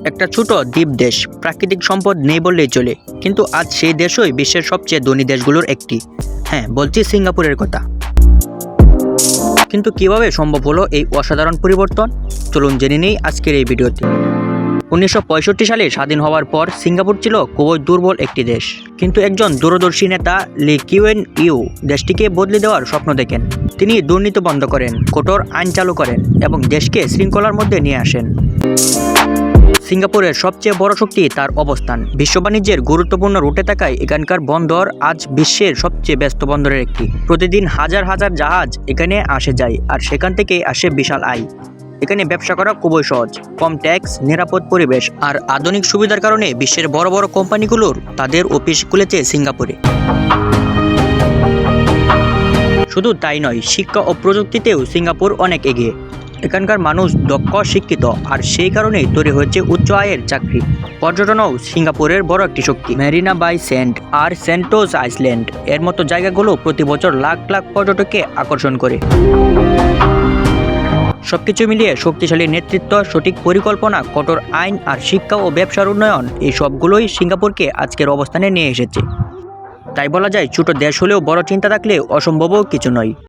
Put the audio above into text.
একটা ছোট দ্বীপ দেশ, প্রাকৃতিক সম্পদ নেই বললেই চলে, কিন্তু আজ সেই দেশই বিশ্বের সবচেয়ে ধনী দেশগুলোর একটি। হ্যাঁ, বলছি সিঙ্গাপুরের কথা। কিন্তু কিভাবে সম্ভব হলো এই অসাধারণ পরিবর্তন? চলুন জেনে নেই আজকের এই ভিডিওতে। 1965 সালে স্বাধীন হওয়ার পর সিঙ্গাপুর ছিল খুবই দুর্বল একটি দেশ, কিন্তু একজন দূরদর্শী নেতা লি কিউয়েন ইউ দেশটিকে বদলে দেওয়ার স্বপ্ন দেখেন। তিনি দুর্নীতি বন্ধ করেন, কঠোর আইন চালু করেন এবং দেশকে শৃঙ্খলার মধ্যে নিয়ে আসেন। সিঙ্গাপুরের সবচেয়ে বড় শক্তি তার অবস্থান। বিশ্ব বাণিজ্যের গুরুত্বপূর্ণ রুটে থাকায় এখানকার বন্দর আজ বিশ্বের সবচেয়ে ব্যস্ত বন্দরের একটি। প্রতিদিন হাজার হাজার জাহাজ এখানে আসে যায়, আর সেখান থেকেই আসে বিশাল আয়। এখানে ব্যবসা করা খুবই সহজ, কম ট্যাক্স, নিরাপদ পরিবেশ আর আধুনিক সুবিধার কারণে বিশ্বের বড় বড় কোম্পানিগুলোর তাদের অফিস খুলেছে সিঙ্গাপুরে। শুধু তাই নয়, শিক্ষা ও প্রযুক্তিতেও সিঙ্গাপুর অনেক এগিয়ে। এখানকার মানুষ দক্ষ, শিক্ষিত, আর সেই কারণেই তৈরি হয়েছে উচ্চ আয়ের চাকরি। পর্যটনও সিঙ্গাপুরের বড় একটি শক্তি। মেরিনা বাই সেন্ট আর সেন্টোস আইল্যান্ড এর মতো জায়গাগুলো প্রতি বছর লাখ লাখ পর্যটককে আকর্ষণ করে। সবকিছু মিলিয়ে শক্তিশালী নেতৃত্ব, সঠিক পরিকল্পনা, কঠোর আইন আর শিক্ষা ও ব্যবসার উন্নয়ন, এই সবগুলোই সিঙ্গাপুরকে আজকের অবস্থানে নিয়ে এসেছে। তাই বলা যায়, ছোট দেশ হলেও বড় চিন্তা থাকলে অসম্ভবও কিছু নয়।